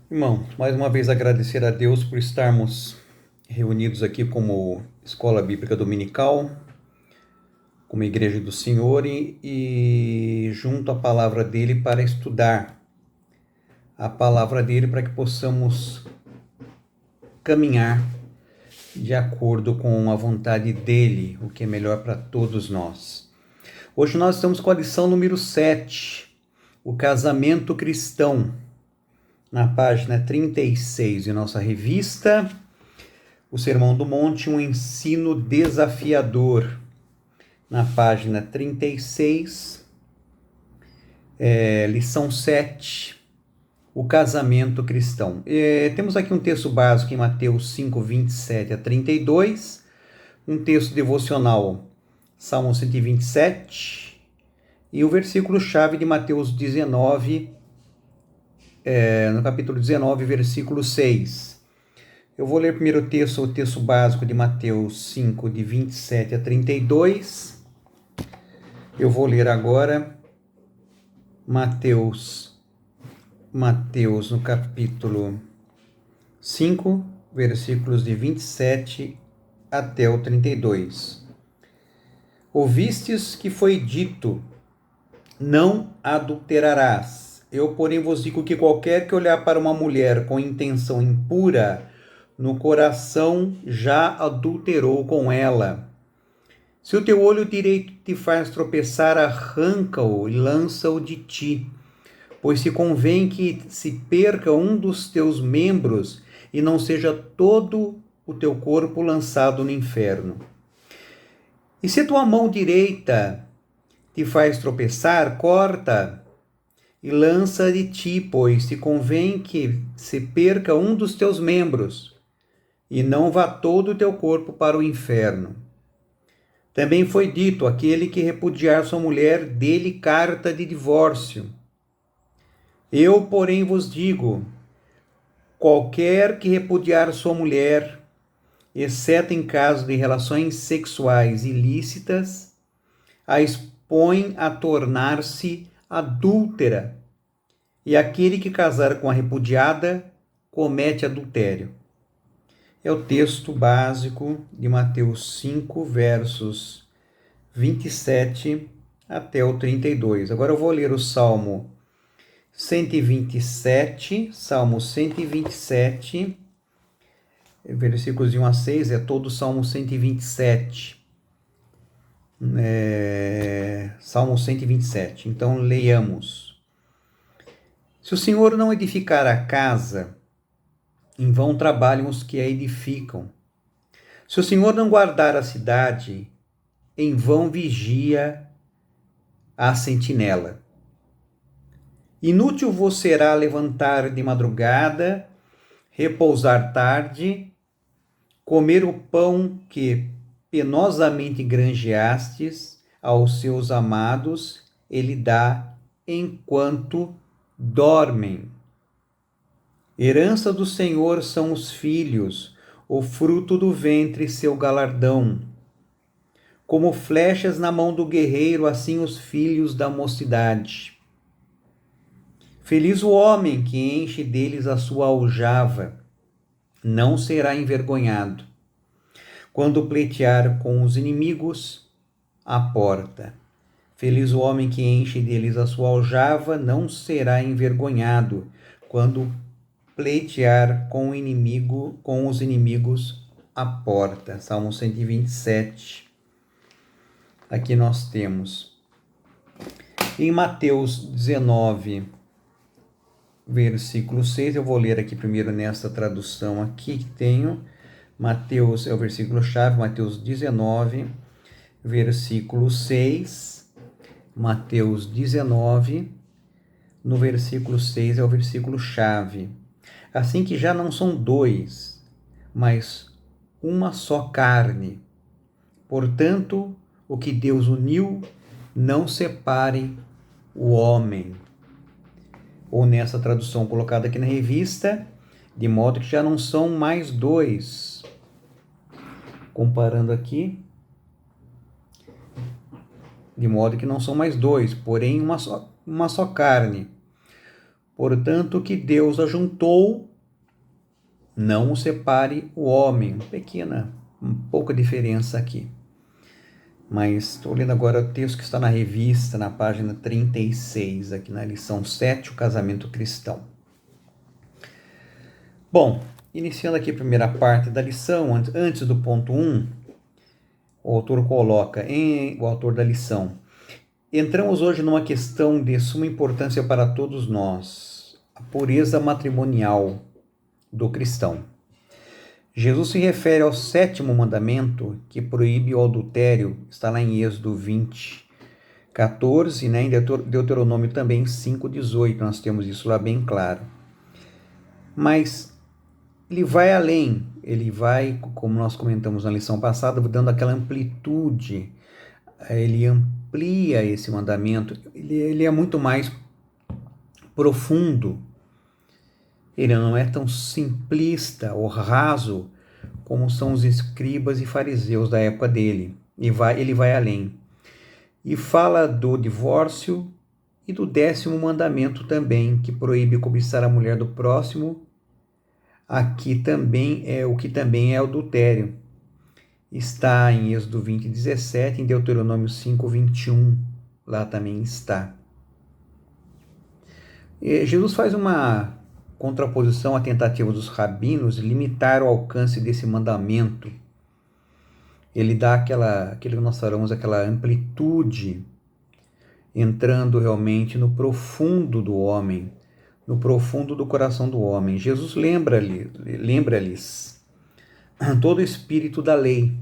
Irmão, mais uma vez agradecer a Deus por estarmos reunidos aqui como Escola Bíblica Dominical, como Igreja do Senhor e junto à palavra dele para estudar a palavra dele para que possamos caminhar de acordo com a vontade dele, o que é melhor para todos nós. Hoje nós estamos com a lição número 7, o casamento cristão, na página 36 de nossa revista, o Sermão do Monte, um ensino desafiador. Na página 36, lição 7, o casamento cristão. Temos aqui um texto básico em Mateus 5, 27 a 32, um texto devocional, Salmo 127, e o versículo-chave de Mateus 19, no capítulo 19, versículo 6. Eu vou ler primeiro o texto básico de Mateus 5, de 27 a 32. Eu vou ler agora Mateus no capítulo 5, versículos de 27 até o 32. Ouvistes que foi dito, não adulterarás. Eu, porém, vos digo que qualquer que olhar para uma mulher com intenção impura, no coração já adulterou com ela. Se o teu olho direito te faz tropeçar, arranca-o e lança-o de ti. Pois se convém que se perca um dos teus membros e não seja todo o teu corpo lançado no inferno. E se tua mão direita te faz tropeçar, corta e lança de ti, pois se convém que se perca um dos teus membros e não vá todo o teu corpo para o inferno. Também foi dito, aquele que repudiar sua mulher, dê-lhe carta de divórcio. Eu, porém, vos digo, qualquer que repudiar sua mulher, exceto em caso de relações sexuais ilícitas, a expõe a tornar-se adúltera, e aquele que casar com a repudiada comete adultério. É o texto básico de Mateus 5, versos 27 até o 32. Agora eu vou ler o Salmo 127, versículos de 1 a 6, é todo o Salmo 127. Salmo 127. Então, leiamos. Se o Senhor não edificar a casa, em vão trabalham os que a edificam. Se o Senhor não guardar a cidade, em vão vigia a sentinela. Inútil vos será levantar de madrugada, repousar tarde, comer o pão que penosamente granjeastes aos seus amados, ele dá enquanto dormem. Herança do Senhor são os filhos, o fruto do ventre seu galardão. Como flechas na mão do guerreiro, assim os filhos da mocidade. Feliz o homem que enche deles a sua aljava, não será envergonhado. Quando pleitear com os inimigos, a porta. Feliz o homem que enche deles a sua aljava, não será envergonhado. Quando pleitear com os inimigos à porta. Salmo 127. Aqui nós temos. Em Mateus 19, versículo 6, eu vou ler aqui primeiro nessa tradução aqui que tenho. Mateus é o versículo-chave, Mateus 19, versículo 6. Mateus 19, no versículo 6 é o versículo-chave. Assim que já não são dois, mas uma só carne. Portanto, o que Deus uniu, não separe o homem. Ou nessa tradução colocada aqui na revista, de modo que já não são mais dois. Comparando aqui, de modo que não são mais dois, porém uma só carne. Portanto, que Deus ajuntou, não o separe o homem. Pouca diferença aqui. Mas estou lendo agora o texto que está na revista, na página 36, aqui na lição 7, o casamento cristão. Bom, iniciando aqui a primeira parte da lição, antes do ponto 1, o autor coloca, o autor da lição, entramos hoje numa questão de suma importância para todos nós, a pureza matrimonial do cristão. Jesus se refere ao 7º mandamento que proíbe o adultério, está lá em Êxodo 20, 14, né? Em Deuteronômio também 5:18, nós temos isso lá bem claro. Mas ele vai além, ele vai, como nós comentamos na lição passada, dando aquela amplitude, ele amplia esse mandamento, ele é muito mais profundo, ele não é tão simplista ou raso como são os escribas e fariseus da época dele, ele vai além. E fala do divórcio e do 10º mandamento também, que proíbe cobiçar a mulher do próximo, aqui também o que também é adultério. Está em Êxodo 20:17, em Deuteronômio 5:21, lá também está. Jesus faz uma contraposição à tentativa dos rabinos de limitar o alcance desse mandamento. Ele dá aquilo que nós falamos, aquela amplitude, entrando realmente no profundo do homem, no profundo do coração do homem. Jesus lembra-lhes todo o espírito da lei.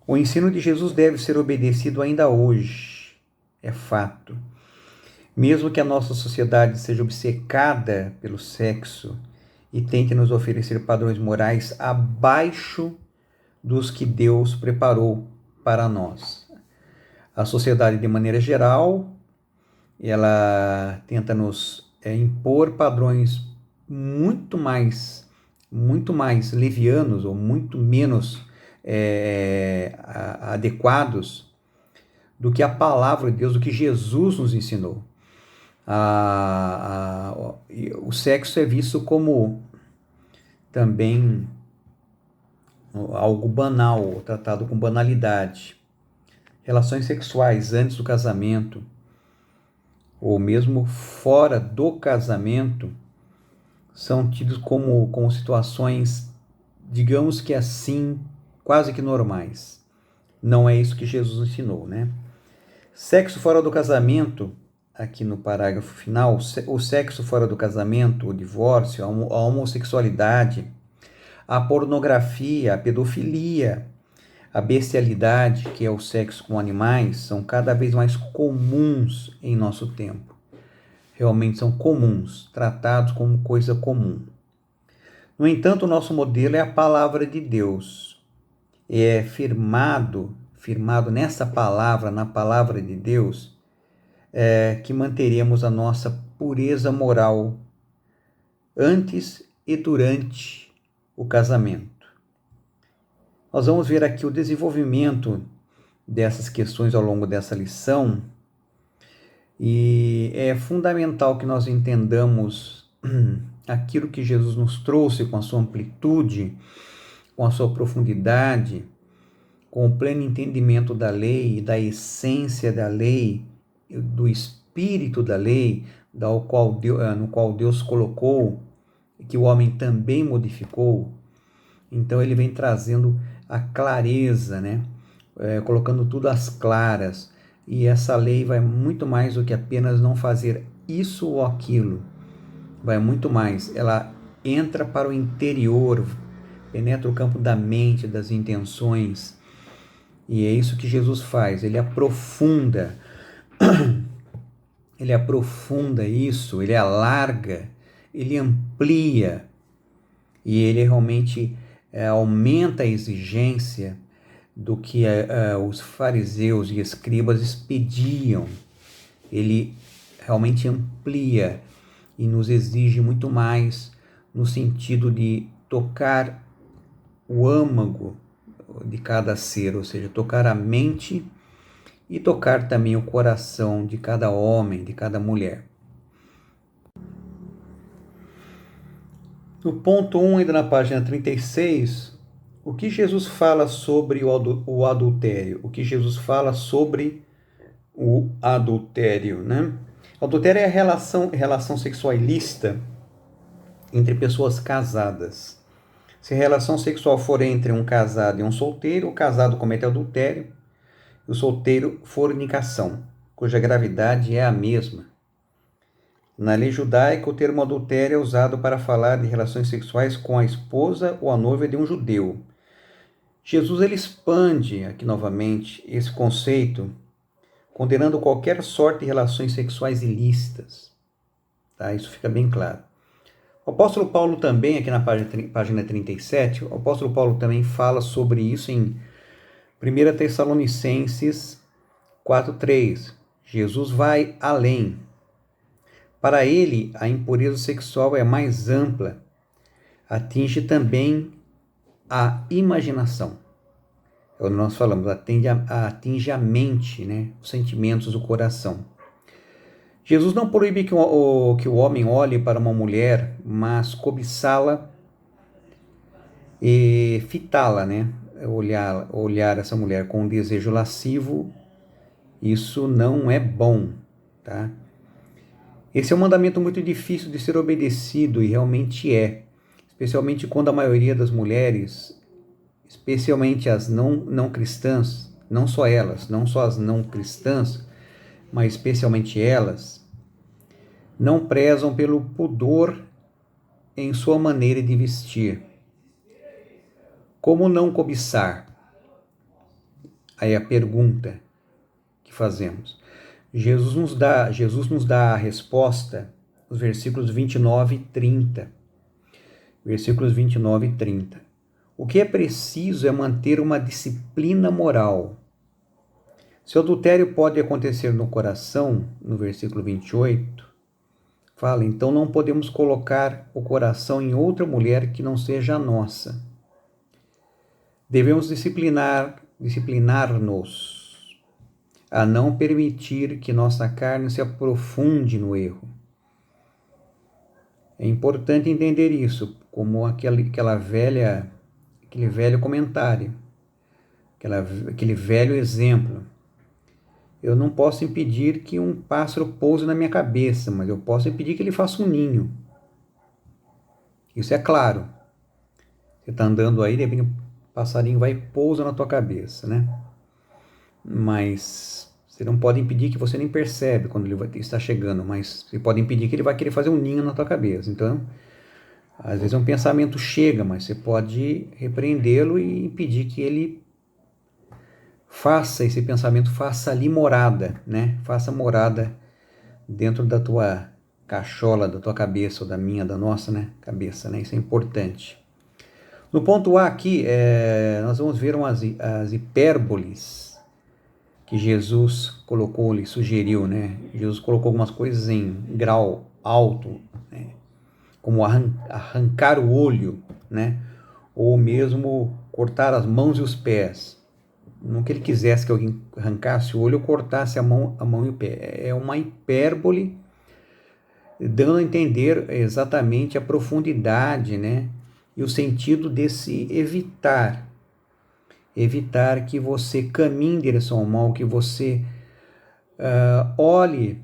O ensino de Jesus deve ser obedecido ainda hoje, é fato. Mesmo que a nossa sociedade seja obcecada pelo sexo e tente nos oferecer padrões morais abaixo dos que Deus preparou para nós. A sociedade, de maneira geral, ela tenta nos impor padrões muito mais levianos ou muito menos adequados do que a palavra de Deus, do que Jesus nos ensinou. O sexo é visto como também algo banal, tratado com banalidade. Relações sexuais antes do casamento, ou mesmo fora do casamento, são tidos como situações, digamos que assim, quase que normais. Não é isso que Jesus ensinou, né? Sexo fora do casamento, aqui no parágrafo final, o sexo fora do casamento, o divórcio, a homossexualidade, a pornografia, a pedofilia, a bestialidade, que é o sexo com animais, são cada vez mais comuns em nosso tempo. Realmente são comuns, tratados como coisa comum. No entanto, o nosso modelo é a palavra de Deus. É firmado nessa palavra, na palavra de Deus, que manteremos a nossa pureza moral antes e durante o casamento. Nós vamos ver aqui o desenvolvimento dessas questões ao longo dessa lição, e é fundamental que nós entendamos aquilo que Jesus nos trouxe com a sua amplitude, com a sua profundidade, com o pleno entendimento da lei, da essência da lei, do espírito da lei, no qual Deus colocou, e que o homem também modificou. Então ele vem trazendo a clareza, né? Colocando tudo às claras. E essa lei vai muito mais do que apenas não fazer isso ou aquilo. Vai muito mais. Ela entra para o interior, penetra o campo da mente, das intenções. E é isso que Jesus faz. Ele aprofunda. Ele aprofunda isso, ele alarga, ele amplia. E ele realmente aumenta a exigência do que os fariseus e escribas pediam. Ele realmente amplia e nos exige muito mais no sentido de tocar o âmago de cada ser, ou seja, tocar a mente e tocar também o coração de cada homem, de cada mulher. No ponto 1, ainda na página 36, o que Jesus fala sobre o adultério? O que Jesus fala sobre o adultério, né? Adultério é a relação sexual ilícita entre pessoas casadas. Se a relação sexual for entre um casado e um solteiro, o casado comete adultério e o solteiro fornicação, cuja gravidade é a mesma. Na lei judaica, o termo adultério é usado para falar de relações sexuais com a esposa ou a noiva de um judeu. Jesus ele expande aqui novamente esse conceito, condenando qualquer sorte de relações sexuais ilícitas. Tá? Isso fica bem claro. O apóstolo Paulo também, aqui na página 37, o apóstolo Paulo também fala sobre isso em 1 Tessalonicenses 4:3. Jesus vai além. Para ele, a impureza sexual é mais ampla, atinge também a imaginação. É o que nós falamos, atinge a mente, né? Os sentimentos do coração. Jesus não proíbe que o homem olhe para uma mulher, mas cobiçá-la e fitá-la, né? Olhar essa mulher com um desejo lascivo, isso não é bom, tá? Esse é um mandamento muito difícil de ser obedecido e realmente é, especialmente quando a maioria das mulheres, especialmente as não cristãs, não só elas, não só as não cristãs, mas especialmente elas, não prezam pelo pudor em sua maneira de vestir. Como não cobiçar? Aí a pergunta que fazemos. Jesus nos dá a resposta nos versículos 29 e 30. Versículos 29 e 30. O que é preciso é manter uma disciplina moral. Se o adultério pode acontecer no coração, no versículo 28, fala, então não podemos colocar o coração em outra mulher que não seja a nossa. Devemos disciplinar-nos a não permitir que nossa carne se aprofunde no erro. É importante entender isso, como aquele velho comentário, aquele velho exemplo. Eu não posso impedir que um pássaro pouse na minha cabeça, mas eu posso impedir que ele faça um ninho. Isso é claro. Você está andando aí, de repente um passarinho vai e pousa na tua cabeça, né? Mas você não pode impedir, que você nem percebe quando ele está chegando, mas você pode impedir que ele vai querer fazer um ninho na tua cabeça. Então, às vezes um pensamento chega, mas você pode repreendê-lo e impedir que ele faça esse pensamento, faça ali morada, né? Faça morada dentro da tua cachola, da tua cabeça, ou da minha, da nossa, né? Cabeça, né? Isso é importante. No ponto A aqui, nós vamos ver as hipérboles que Jesus colocou, ele sugeriu, né? Jesus colocou algumas coisas em grau alto, né? Como arrancar o olho, né? Ou mesmo cortar as mãos e os pés. Não que ele quisesse que alguém arrancasse o olho ou cortasse a mão e o pé. É uma hipérbole, dando a entender exatamente a profundidade, né? E o sentido desse evitar que você caminhe em direção ao mal, que você olhe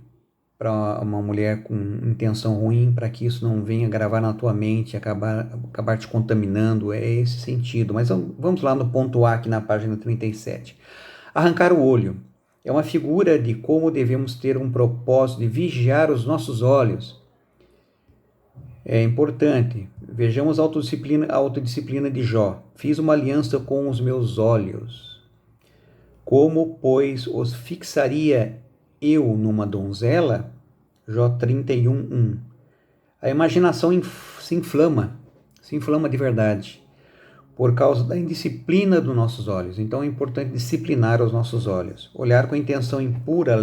para uma mulher com intenção ruim, para que isso não venha gravar na tua mente, acabar te contaminando, é esse sentido. Mas vamos lá no ponto A, aqui na página 37. Arrancar o olho é uma figura de como devemos ter um propósito de vigiar os nossos olhos. É importante. Vejamos a autodisciplina de Jó. Fiz uma aliança com os meus olhos. Como, pois, os fixaria eu numa donzela? Jó 31:1. A imaginação se inflama de verdade, por causa da indisciplina dos nossos olhos. Então é importante disciplinar os nossos olhos. Olhar com intenção impura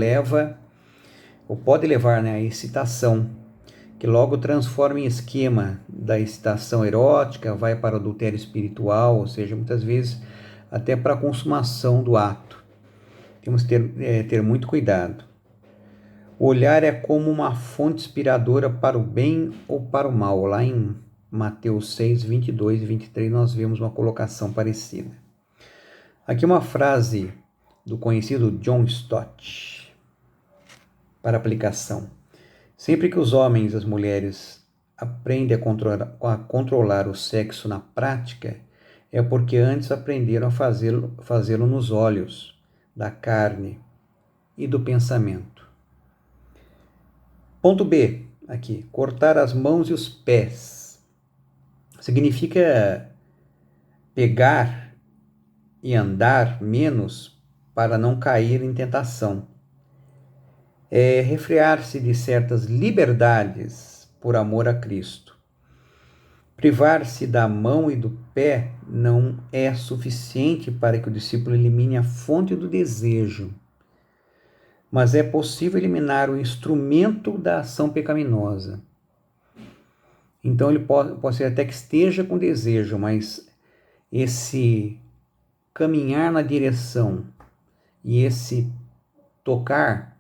pode levar, né, à excitação, que logo transforma em esquema da excitação erótica, vai para o adultério espiritual, ou seja, muitas vezes até para a consumação do ato. Temos que ter muito cuidado. O olhar é como uma fonte inspiradora para o bem ou para o mal. Lá em Mateus 6, 22 e 23, nós vemos uma colocação parecida. Aqui uma frase do conhecido John Stott para aplicação. Sempre que os homens e as mulheres aprendem a controlar o sexo na prática, é porque antes aprenderam a fazê-lo nos olhos, da carne e do pensamento. Ponto B, aqui, cortar as mãos e os pés. Significa pegar e andar menos para não cair em tentação. É refrear-se de certas liberdades por amor a Cristo. Privar-se da mão e do pé não é suficiente para que o discípulo elimine a fonte do desejo, mas é possível eliminar o instrumento da ação pecaminosa. Então ele pode ser até que esteja com desejo, mas esse caminhar na direção e esse tocar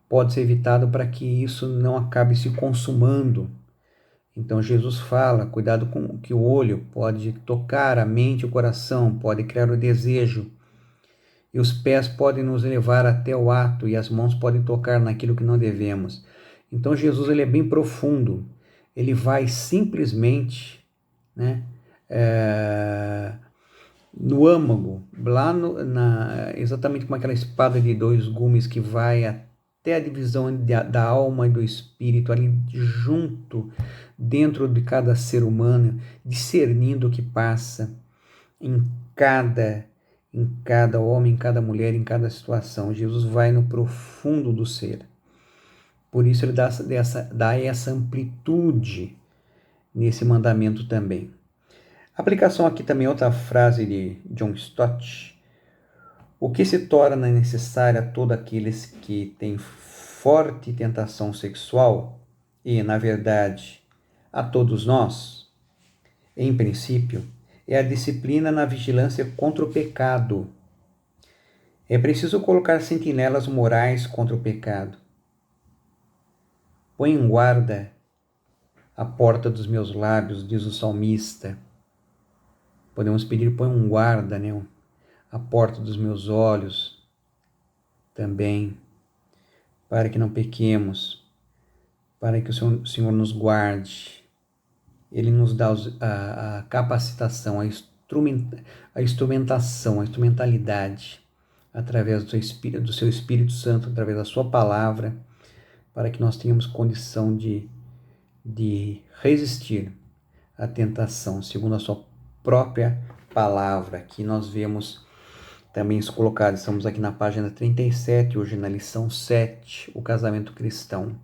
pode ser evitado para que isso não acabe se consumando. Então Jesus fala, cuidado com que o olho pode tocar a mente e o coração, pode criar o desejo, e os pés podem nos levar até o ato, e as mãos podem tocar naquilo que não devemos. Então Jesus ele é bem profundo, ele vai simplesmente, né, no âmago, lá exatamente como aquela espada de dois gumes que vai até a divisão da alma e do espírito, ali junto, dentro de cada ser humano, discernindo o que passa em cada homem, em cada mulher, em cada situação. Jesus vai no profundo do ser. Por isso ele dá essa amplitude nesse mandamento também. Aplicação aqui também outra frase de John Stott. O que se torna necessário a todos aqueles que têm forte tentação sexual e, na verdade, a todos nós, em princípio, é a disciplina na vigilância contra o pecado. É preciso colocar sentinelas morais contra o pecado. Põe em guarda a porta dos meus lábios, diz o salmista. Podemos pedir, põe um guarda, né? A porta dos meus olhos também, para que não pequemos, para que o Senhor nos guarde. Ele nos dá a capacitação, a instrumentação, a instrumentalidade, através do seu Espírito Santo, através da sua palavra, para que nós tenhamos condição de resistir à tentação, segundo a sua própria palavra, que nós vemos também isso colocado. Estamos aqui na página 37, hoje na lição 7, o casamento cristão.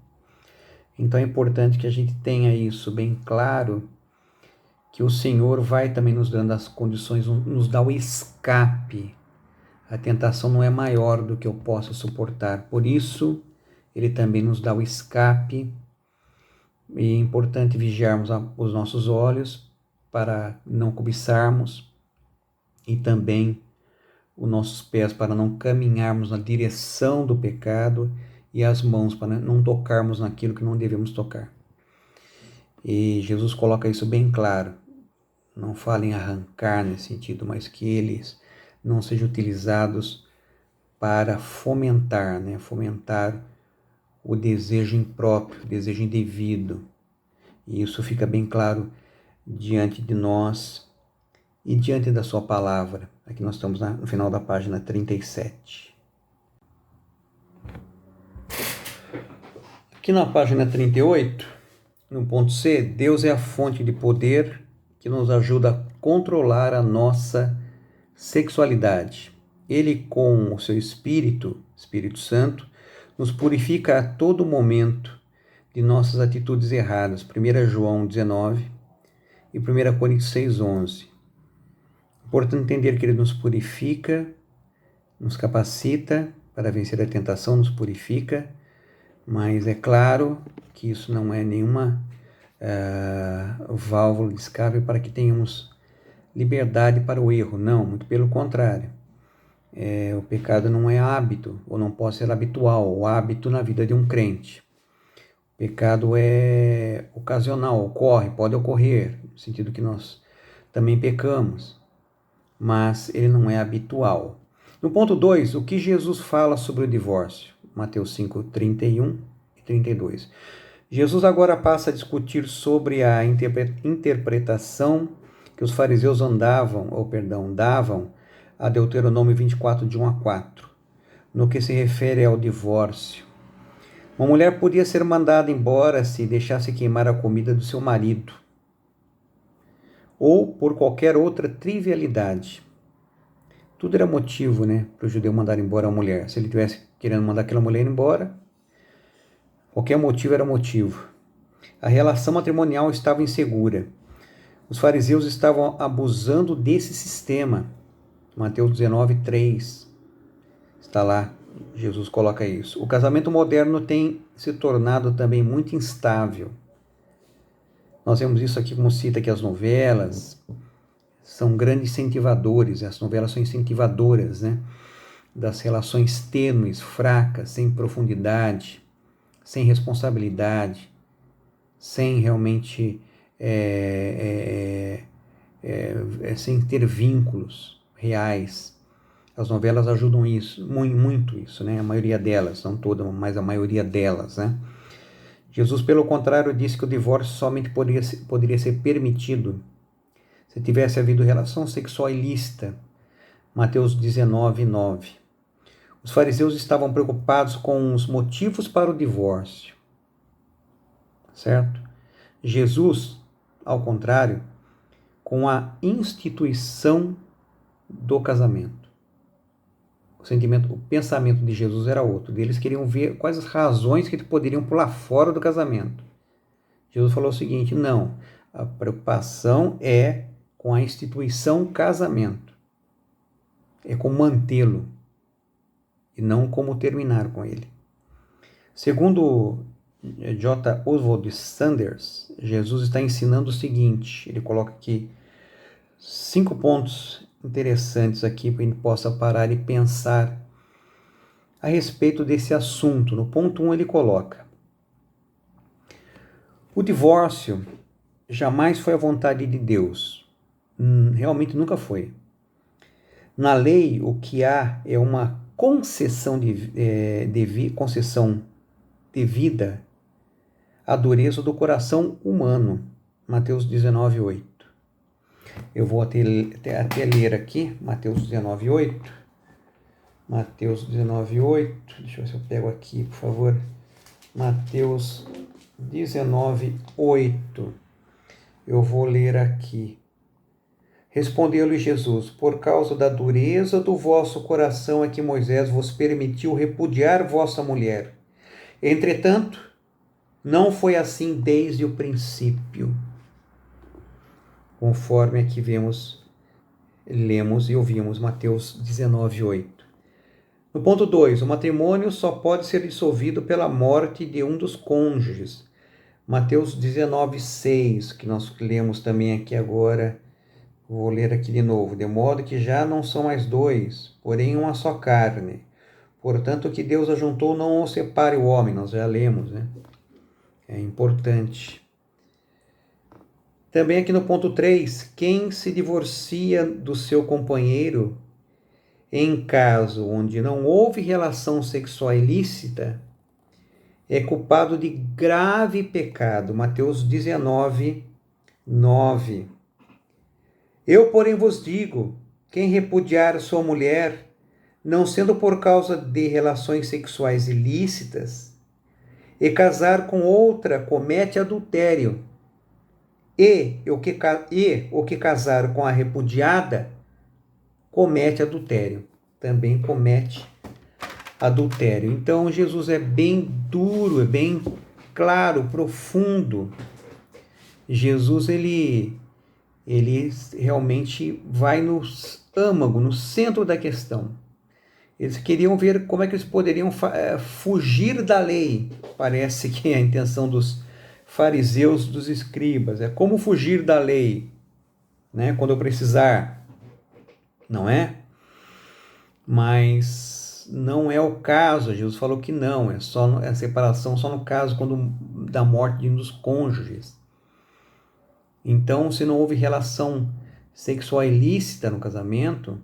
Então é importante que a gente tenha isso bem claro, que o Senhor vai também nos dando as condições, nos dá o escape. A tentação não é maior do que eu possa suportar, por isso Ele também nos dá o escape. E é importante vigiarmos os nossos olhos para não cobiçarmos, e também os nossos pés para não caminharmos na direção do pecado, e as mãos para não tocarmos naquilo que não devemos tocar. E Jesus coloca isso bem claro. Não fala em arrancar nesse sentido, mas que eles não sejam utilizados para fomentar, né? Fomentar o desejo impróprio, o desejo indevido. E isso fica bem claro diante de nós e diante da sua palavra. Aqui nós estamos no final da página 37. Aqui na página 38, no ponto C, Deus é a fonte de poder que nos ajuda a controlar a nossa sexualidade. Ele, com o seu Espírito Santo, nos purifica a todo momento de nossas atitudes erradas. 1 João 19 e 1 Coríntios 6:11. Importante entender que ele nos purifica, nos capacita para vencer a tentação, nos purifica, mas é claro que isso não é nenhuma válvula de escape para que tenhamos liberdade para o erro. Não, muito pelo contrário. O pecado não é hábito, ou não pode ser habitual, o hábito na vida de um crente. Pecado é ocasional, ocorre, pode ocorrer, no sentido que nós também pecamos, mas ele não é habitual. No ponto 2, o que Jesus fala sobre o divórcio? Mateus 5, 31 e 32. Jesus agora passa a discutir sobre a interpretação que os fariseus davam a Deuteronômio 24, de 1 a 4, no que se refere ao divórcio. Uma mulher podia ser mandada embora se deixasse queimar a comida do seu marido, ou por qualquer outra trivialidade. Tudo era motivo, para o judeu mandar embora a mulher. Se ele estivesse querendo mandar aquela mulher embora, qualquer motivo era motivo. A relação matrimonial estava insegura. Os fariseus estavam abusando desse sistema. Mateus 19, 3. Está lá, Jesus coloca isso. O casamento moderno tem se tornado também muito instável. Nós vemos isso aqui, como cita aqui as novelas, são grandes incentivadores, as novelas são incentivadoras, das relações tênues, fracas, sem profundidade, sem responsabilidade, sem realmente, sem ter vínculos reais. As novelas ajudam isso, muito isso, A maioria delas, não todas, mas a maioria delas, Jesus, pelo contrário, disse que o divórcio somente poderia ser permitido se tivesse havido relação sexual ilícita. Mateus 19, 9. Os fariseus estavam preocupados com os motivos para o divórcio, certo? Jesus, ao contrário, com a instituição do casamento. O pensamento de Jesus era outro. Eles queriam ver quais as razões que poderiam pular fora do casamento. Jesus falou o seguinte: não, a preocupação é com a instituição casamento. É como mantê-lo e não como terminar com ele. Segundo J. Oswald Sanders, Jesus está ensinando o seguinte, ele coloca aqui 5 pontos interessantes aqui para a gente possa parar e pensar a respeito desse assunto. No ponto 1 ele coloca: o divórcio jamais foi a vontade de Deus. Realmente nunca foi. Na lei, o que há é uma concessão devida à dureza do coração humano. Mateus 19, 8. Eu vou até ler aqui, Mateus 19, 8. Mateus 19, 8. Deixa eu ver se eu pego aqui, por favor. Mateus 19, 8. Eu vou ler aqui. Respondeu-lhe Jesus: por causa da dureza do vosso coração é que Moisés vos permitiu repudiar vossa mulher. Entretanto, não foi assim desde o princípio. Conforme aqui lemos e ouvimos, Mateus 19, 8. No ponto 2, o matrimônio só pode ser dissolvido pela morte de um dos cônjuges. Mateus 19, 6, que nós lemos também aqui agora. Vou ler aqui de novo. De modo que já não são mais dois, porém uma só carne. Portanto, o que Deus ajuntou não o separe o homem. Nós já lemos, É importante. Também aqui no ponto 3, quem se divorcia do seu companheiro em caso onde não houve relação sexual ilícita é culpado de grave pecado. Mateus 19, 9. Eu, porém, vos digo, quem repudiar sua mulher, não sendo por causa de relações sexuais ilícitas, e casar com outra, comete adultério. E o que casar com a repudiada, comete adultério. Também comete adultério. Então, Jesus é bem duro, é bem claro, profundo. Jesus, ele realmente vai no âmago, no centro da questão. Eles queriam ver como é que eles poderiam fugir da lei. Parece que é a intenção dos fariseus, dos escribas. É como fugir da lei, quando eu precisar, não é? Mas não é o caso. Jesus falou que não, é separação só no caso quando da morte de um dos cônjuges. Então, se não houve relação sexual ilícita no casamento,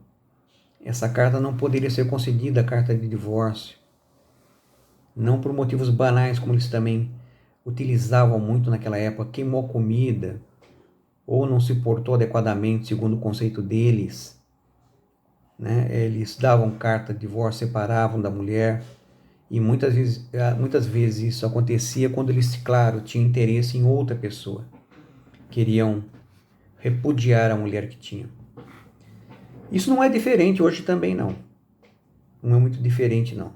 essa carta não poderia ser concedida, a carta de divórcio. Não por motivos banais, como eles também utilizavam muito naquela época, queimou comida, ou não se portou adequadamente segundo o conceito deles, né? Eles davam carta de divórcio, separavam da mulher, e muitas vezes isso acontecia quando eles, claro, tinham interesse em outra pessoa, queriam repudiar a mulher que tinham. Isso não é diferente hoje também, não. Não é muito diferente, não.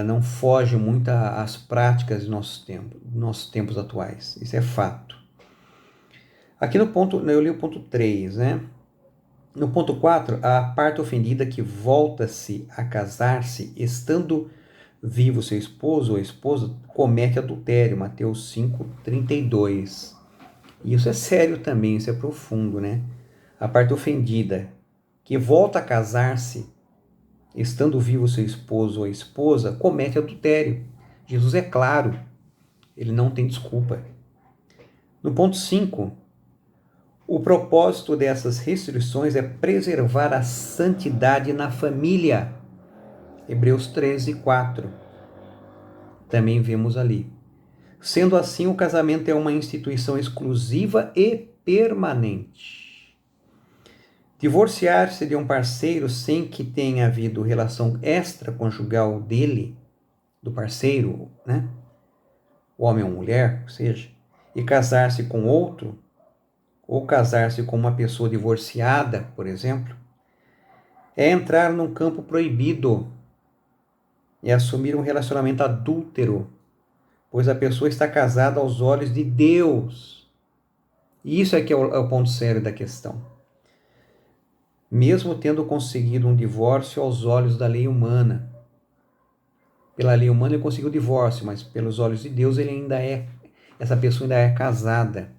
Não foge muito às práticas de nossos tempos atuais. Isso é fato. Aqui no ponto, eu li o ponto 3, né? No ponto 4, a parte ofendida que volta-se a casar-se, estando vivo seu esposo ou esposa, comete adultério. Mateus 5:32. Isso é sério também, isso é profundo, né? A parte ofendida que volta a casar-se, estando vivo seu esposo ou esposa, comete adultério. Jesus é claro, ele não tem desculpa. No ponto 5, o propósito dessas restrições é preservar a santidade na família. Hebreus 13:4. Também vemos ali. Sendo assim, o casamento é uma instituição exclusiva e permanente. Divorciar-se de um parceiro sem que tenha havido relação extraconjugal dele, do parceiro, né? O homem ou mulher, ou seja, e casar-se com outro, ou casar-se com uma pessoa divorciada, por exemplo, é entrar num campo proibido, é assumir um relacionamento adúltero, pois a pessoa está casada aos olhos de Deus. E isso é que é o ponto sério da questão. Mesmo tendo conseguido um divórcio aos olhos da lei humana. Pela lei humana ele conseguiu o divórcio, mas pelos olhos de Deus essa pessoa ainda é casada.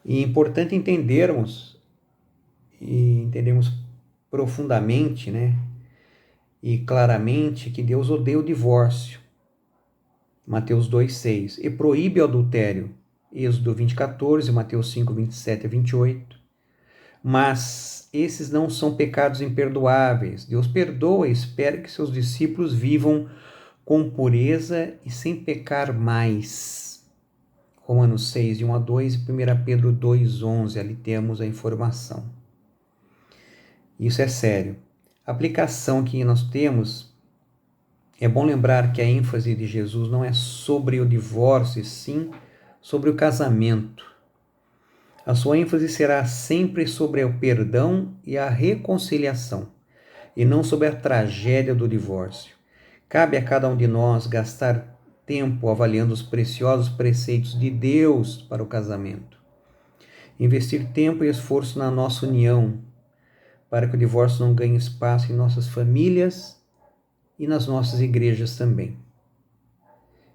E é importante entendermos profundamente, né? E claramente que Deus odeia o divórcio. Mateus 2:6. E proíbe o adultério. Êxodo 20:14, Mateus 5:27-28. Mas esses não são pecados imperdoáveis. Deus perdoa e espera que seus discípulos vivam com pureza e sem pecar mais. Romanos 6, de 1-2 e 1 Pedro 2:11, ali temos a informação. Isso é sério. A aplicação que nós temos, é bom lembrar que a ênfase de Jesus não é sobre o divórcio, e sim sobre o casamento. A sua ênfase será sempre sobre o perdão e a reconciliação, e não sobre a tragédia do divórcio. Cabe a cada um de nós gastar tempo avaliando os preciosos preceitos de Deus para o casamento. Investir tempo e esforço na nossa união, para que o divórcio não ganhe espaço em nossas famílias e nas nossas igrejas também.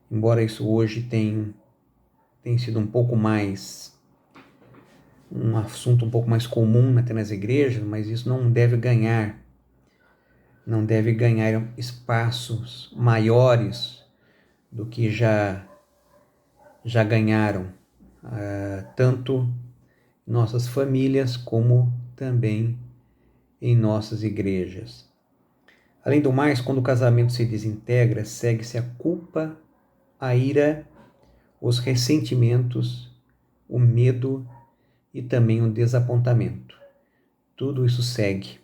Embora isso hoje tenha sido um assunto um pouco mais comum até nas igrejas, mas isso não deve ganhar espaços maiores do que já ganharam, tanto em nossas famílias como também em nossas igrejas. Além do mais, quando o casamento se desintegra, segue-se a culpa, a ira, os ressentimentos, o medo e também o desapontamento. Tudo isso segue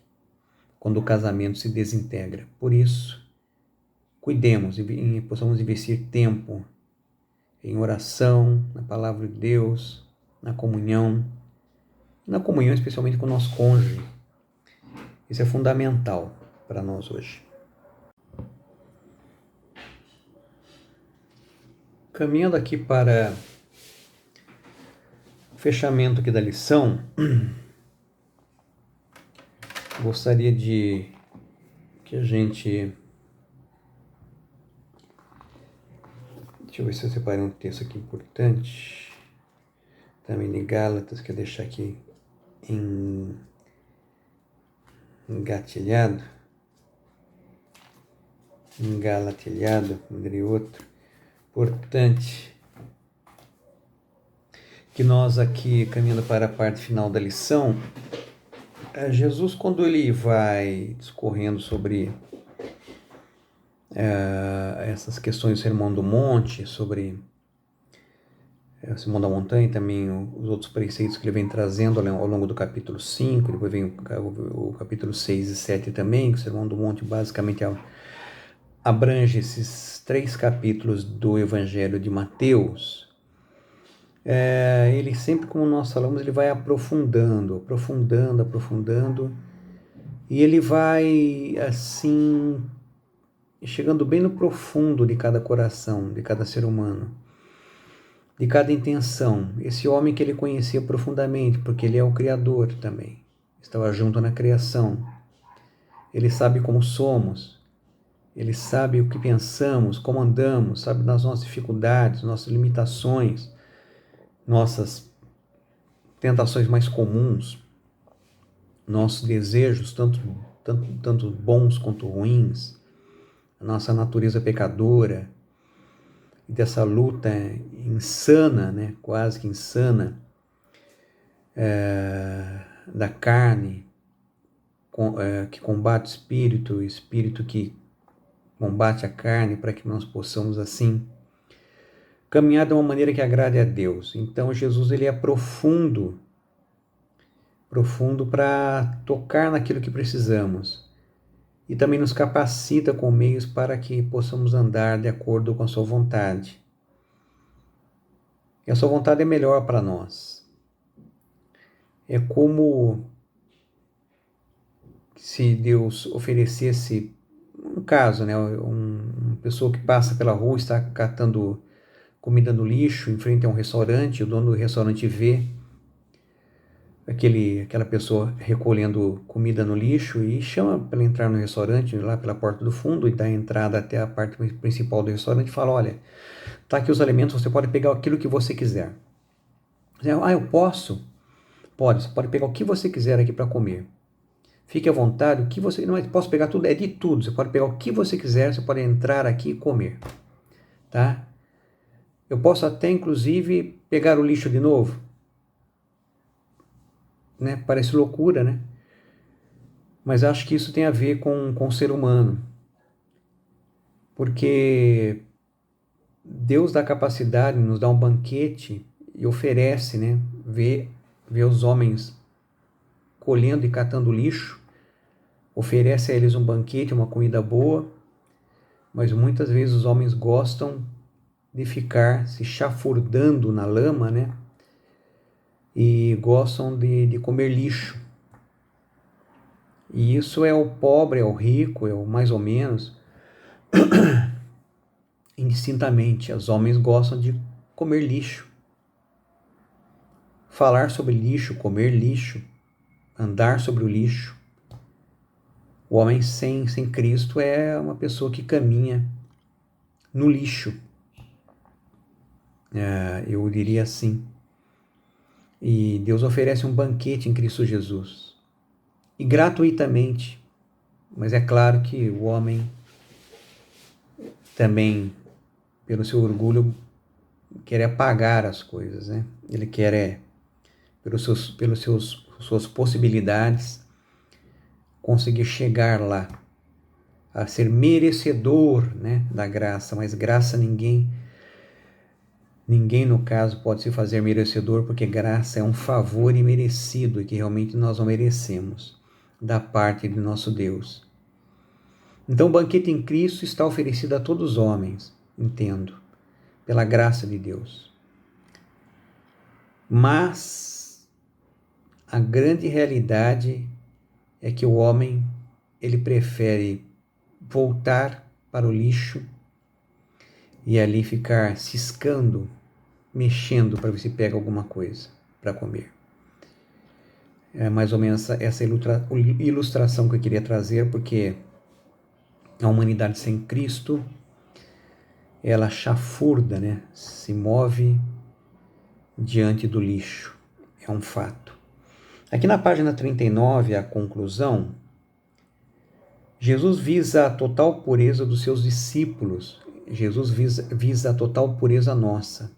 quando o casamento se desintegra. Por isso, cuidemos e possamos investir tempo em oração, na palavra de Deus, na comunhão especialmente com o nosso cônjuge. Isso é fundamental para nós hoje. Caminhando aqui para o fechamento aqui da lição, gostaria de que a gente... Deixa eu ver se eu separei um texto aqui importante. Também de Gálatas, que eu deixar aqui engatilhado, entre outro. importante que nós aqui, caminhando para a parte final da lição, Jesus, quando ele vai discorrendo sobre essas questões do Sermão do Monte, sobre o Sermão da Montanha e também os outros preceitos que ele vem trazendo ao longo do capítulo 5, depois vem o capítulo 6 e 7 também, que o Sermão do Monte basicamente abrange esses 3 capítulos do Evangelho de Mateus. Ele sempre, como nós falamos, ele vai aprofundando, e ele vai, assim, chegando bem no profundo de cada coração, de cada ser humano, de cada intenção. Esse homem que ele conhecia profundamente, porque ele é o Criador também, estava junto na criação. Ele sabe como somos, ele sabe o que pensamos, como andamos, sabe das nossas dificuldades, nossas limitações, nossas tentações mais comuns, nossos desejos, tanto bons quanto ruins, a nossa natureza pecadora, e dessa luta insana, né, quase que insana, da carne, que combate o espírito que combate a carne, para que nós possamos, assim, caminhar de uma maneira que agrade a Deus. Então, Jesus, ele é profundo para tocar naquilo que precisamos e também nos capacita com meios para que possamos andar de acordo com a sua vontade. E a sua vontade é melhor para nós. É como se Deus oferecesse, um caso, né, uma pessoa que passa pela rua, está catando comida no lixo, em frente a um restaurante, o dono do restaurante vê aquela pessoa recolhendo comida no lixo e chama para entrar no restaurante, lá pela porta do fundo, e dá a entrada até a parte principal do restaurante e fala: olha, tá aqui os alimentos, você pode pegar aquilo que você quiser. Eu posso? Pode, você pode pegar o que você quiser aqui para comer. Fique à vontade, o que você... Não, posso pegar tudo, é de tudo, você pode pegar o que você quiser, você pode entrar aqui e comer, tá? Eu posso até, inclusive, pegar o lixo de novo, né? Parece loucura, né? Mas acho que isso tem a ver com o ser humano, porque Deus dá capacidade, nos dá um banquete e oferece, né? Vê os homens colhendo e catando lixo, oferece a eles um banquete, uma comida boa, mas muitas vezes os homens gostam de ficar se chafurdando na lama, né? E gostam de comer lixo. E isso é o pobre, é o rico, é o mais ou menos. Indistintamente, os homens gostam de comer lixo. Falar sobre lixo, comer lixo, andar sobre o lixo. O homem sem Cristo é uma pessoa que caminha no lixo. Eu diria assim. E Deus oferece um banquete em Cristo Jesus. E gratuitamente. Mas é claro que o homem também, pelo seu orgulho, quer apagar as coisas, né? Ele quer, pelas suas possibilidades, conseguir chegar lá, a ser merecedor, né, da graça. Mas graça ninguém no caso pode se fazer merecedor, porque graça é um favor imerecido e que realmente nós não merecemos da parte de nosso Deus. Então o banquete em Cristo está oferecido a todos os homens, entendo, pela graça de Deus. Mas a grande realidade é que o homem, ele prefere voltar para o lixo e ali ficar ciscando, mexendo para ver se pega alguma coisa para comer. É mais ou menos essa ilustração que eu queria trazer, porque a humanidade sem Cristo, ela chafurda, né? Se move diante do lixo. É um fato. Aqui na página 39, a conclusão, Jesus visa a total pureza dos seus discípulos. Jesus visa a total pureza nossa.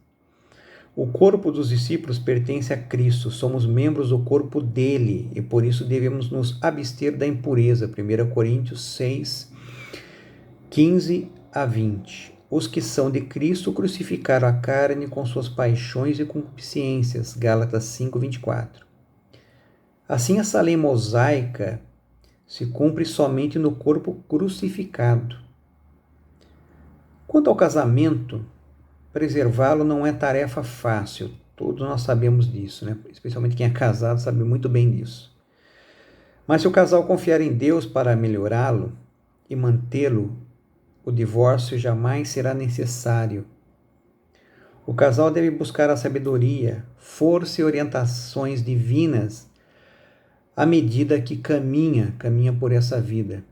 O corpo dos discípulos pertence a Cristo, somos membros do corpo dele e por isso devemos nos abster da impureza. 1 Coríntios 6, 15 a 20. Os que são de Cristo crucificaram a carne com suas paixões e concupiscências. Gálatas 5, 24. Assim, essa lei mosaica se cumpre somente no corpo crucificado. Quanto ao casamento, preservá-lo não é tarefa fácil. Todos nós sabemos disso, né? Especialmente quem é casado sabe muito bem disso. Mas se o casal confiar em Deus para melhorá-lo e mantê-lo, o divórcio jamais será necessário. O casal deve buscar a sabedoria, força e orientações divinas à medida que caminha por essa vida.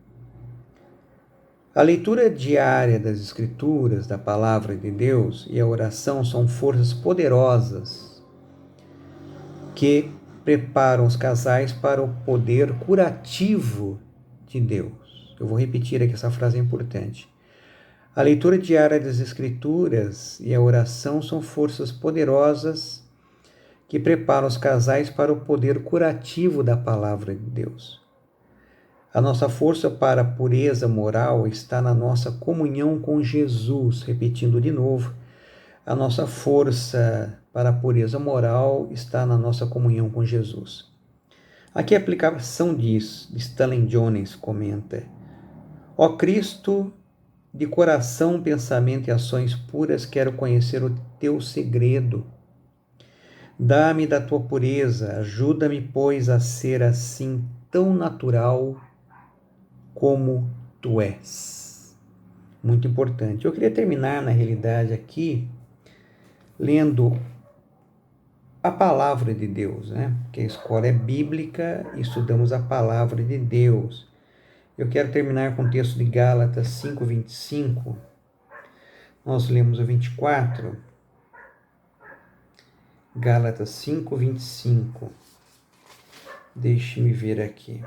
A leitura diária das Escrituras, da Palavra de Deus e a oração são forças poderosas que preparam os casais para o poder curativo de Deus. Eu vou repetir aqui, essa frase é importante. A leitura diária das Escrituras e a oração são forças poderosas que preparam os casais para o poder curativo da Palavra de Deus. A nossa força para a pureza moral está na nossa comunhão com Jesus. Repetindo de novo, a nossa força para a pureza moral está na nossa comunhão com Jesus. Aqui a aplicação diz, Stanley Jones comenta: Ó Cristo, de coração, pensamento e ações puras, quero conhecer o teu segredo. Dá-me da tua pureza, ajuda-me, pois, a ser assim tão natural como tu és. Muito importante. Eu queria terminar, na realidade, aqui, lendo a palavra de Deus, né? Porque a escola é bíblica e estudamos a palavra de Deus. Eu quero terminar com o texto de Gálatas 5, 25. Nós lemos o 24. Gálatas 5, 25. Deixe-me ver aqui.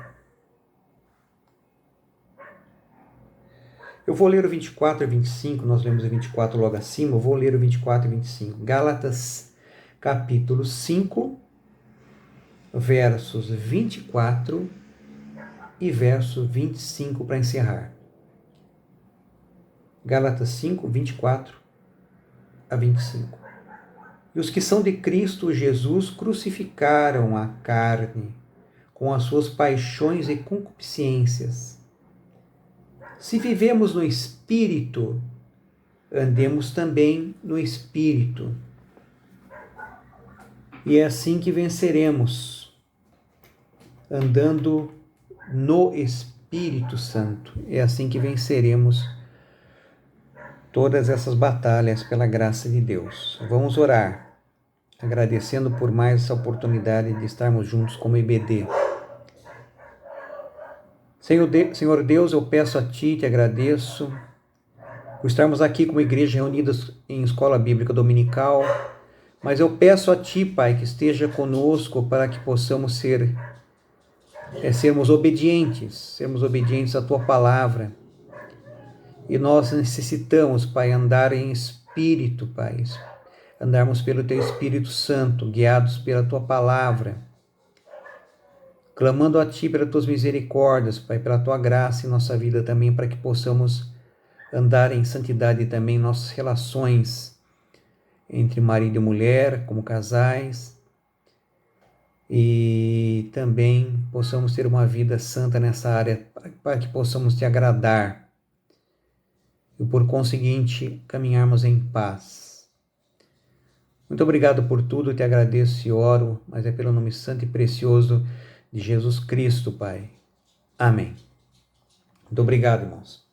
Eu vou ler o 24 e 25, nós lemos o 24 logo acima, eu vou ler o 24 e 25. Gálatas, capítulo 5, versos 24 e verso 25 para encerrar. Gálatas 5, 24 a 25. E os que são de Cristo Jesus crucificaram a carne com as suas paixões e concupiscências. Se vivemos no Espírito, andemos também no Espírito. E é assim que venceremos, andando no Espírito Santo. É assim que venceremos todas essas batalhas pela graça de Deus. Vamos orar, agradecendo por mais essa oportunidade de estarmos juntos como IBD. Senhor Deus, eu peço a Ti, te agradeço por estarmos aqui como igreja reunidos em escola bíblica dominical, mas eu peço a Ti, Pai, que esteja conosco para que possamos sermos obedientes à Tua palavra. E nós necessitamos, Pai, andar em espírito, Pai, andarmos pelo Teu Espírito Santo, guiados pela Tua palavra, clamando a Ti pelas Tuas misericórdias, Pai, pela Tua graça em nossa vida também, para que possamos andar em santidade também em nossas relações entre marido e mulher, como casais, e também possamos ter uma vida santa nessa área, para que possamos Te agradar e, por conseguinte, caminharmos em paz. Muito obrigado por tudo, te agradeço e oro, mas é pelo nome santo e precioso de Jesus Cristo, Pai. Amém. Muito obrigado, irmãos.